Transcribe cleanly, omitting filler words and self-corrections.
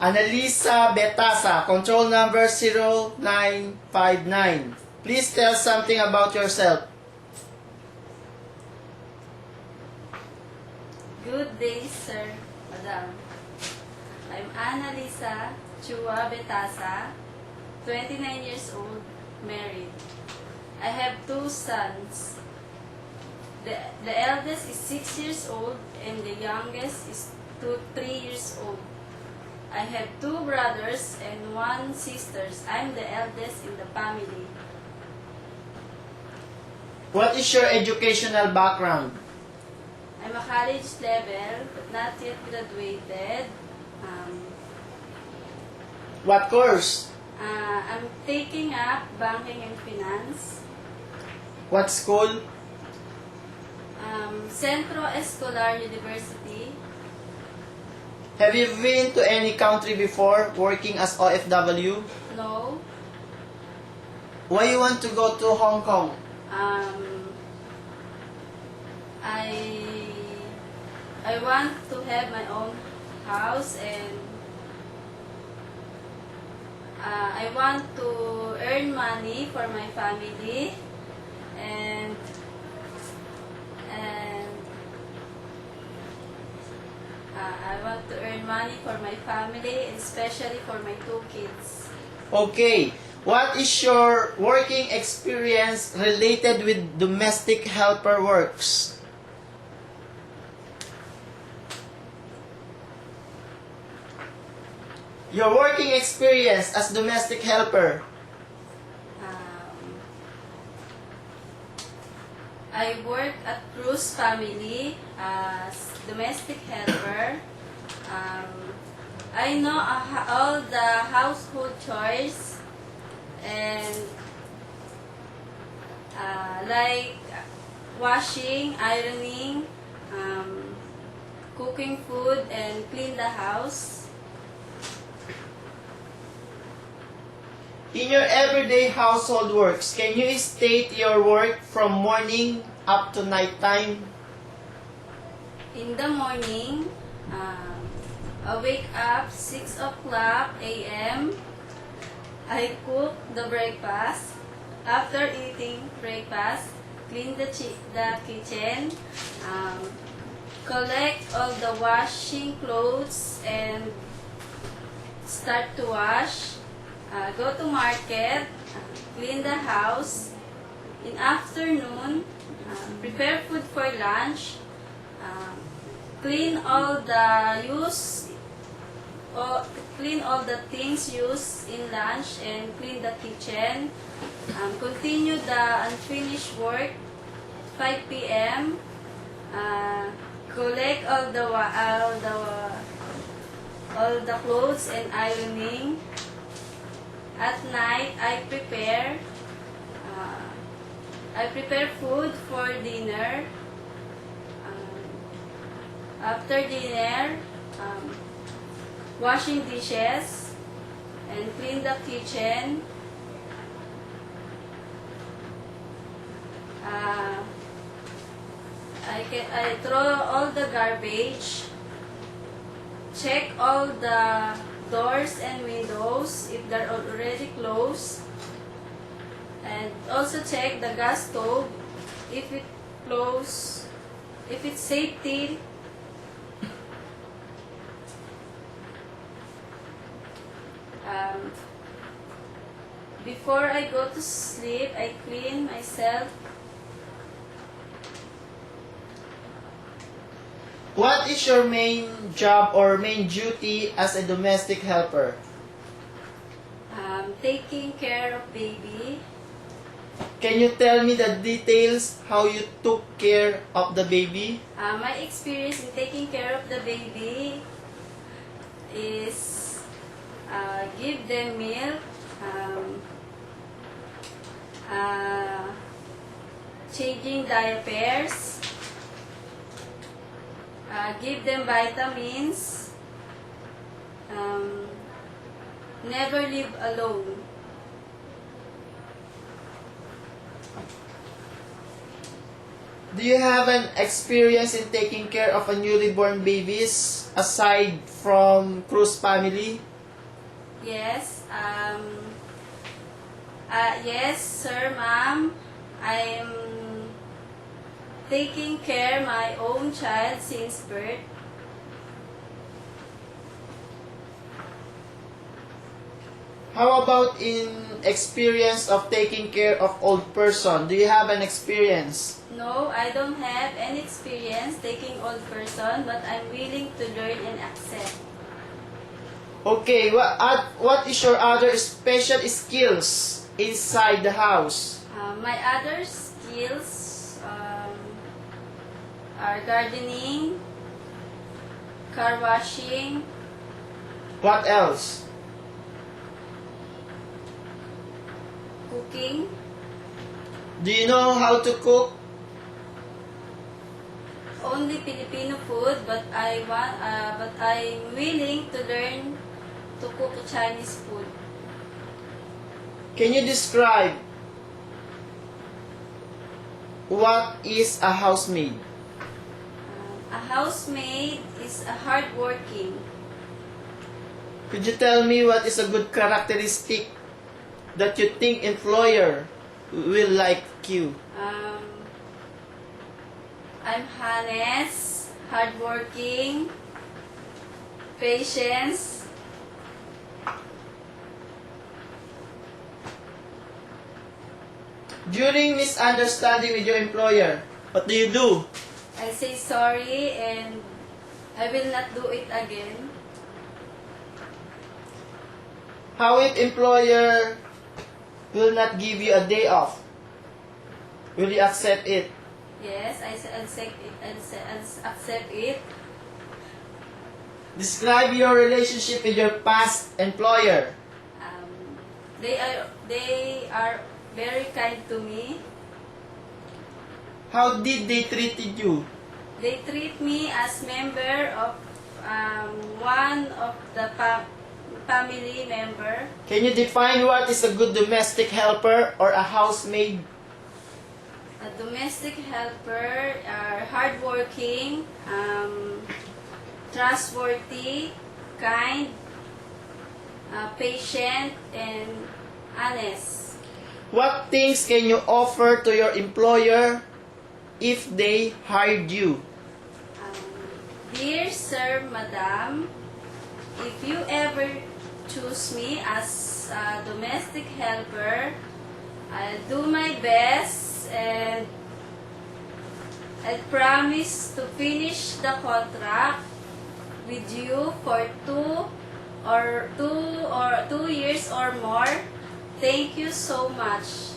Annalisa Betasa, control number 0959. Please tell something about yourself. Good day, sir, madam. I'm Annalisa Chua Betasa, 29 years old, married. I have two sons. The eldest is 6 years old and the youngest is 3 years old. I have two brothers and one sister. I'm the eldest in the family. What is your educational background? I'm a college level but not yet graduated. What course? I'm taking up banking and finance. What school? Centro Escolar University. Have you been to any country before working as OFW? No. Why you want to go to Hong Kong? I want to have my own house and I want to earn money for my family and I want to earn money for my family, especially for my two kids. Okay. What is your working experience related with domestic helper works? Your working experience as domestic helper. I work at Cruz Family as domestic helper. I know all the household chores and like washing, ironing, cooking food, and clean the house. In your everyday household works, can you state your work from morning up to night time? In the morning, I wake up 6 o'clock a.m. I cook the breakfast. After eating breakfast, clean the kitchen, collect all the washing clothes and start to wash. Go to market, clean the house. In afternoon, prepare food for lunch. Clean all the things used in lunch and clean the kitchen. Continue the unfinished work 5 p.m. Collect all the clothes and ironing. At night, I prepare food for dinner. After dinner, washing dishes and clean the kitchen. I throw all the garbage. Check all the doors and windows if they're already closed, and also check the gas stove if it's safety. Before I go to sleep, I clean myself. What is your main job or main duty as a domestic helper? Taking care of baby. Can you tell me the details how you took care of the baby? My experience in taking care of the baby is give them milk, changing diapers, give them vitamins, never leave alone. Do you have an experience in taking care of a newly born babies aside from Cruz family? Yes. Yes, sir, ma'am. I'm taking care my own child since birth. How about in experience of taking care of old person? Do you have an experience? No, I don't have any experience taking old person, but I'm willing to learn and accept. Okay, what is your other special skills inside the house? My other skills are gardening, car washing, What else? cooking. Do you know how to cook? Only Filipino food, but I'm willing to learn to cook Chinese food. Can you describe what is a housemaid? A housemaid is a hardworking. Could you tell me what is a good characteristic that you think employer will like you? I'm honest, hardworking, patience. During misunderstanding with your employer, what do you do? I say sorry and I will not do it again. How if employer will not give you a day off? Will you accept it? Yes, I accept it. Accept it. Describe your relationship with your past employer. They are very kind to me. How did they treated you? They treat me as member of one of the family member. Can you define what is a good domestic helper or a housemaid? A domestic helper are hardworking, trustworthy, kind, patient, and honest. What things can you offer to your employer if they hired you? Dear Sir, Madam, if you ever choose me as a domestic helper, I'll do my best and I promise to finish the contract with you for 2 years or more. Thank you so much.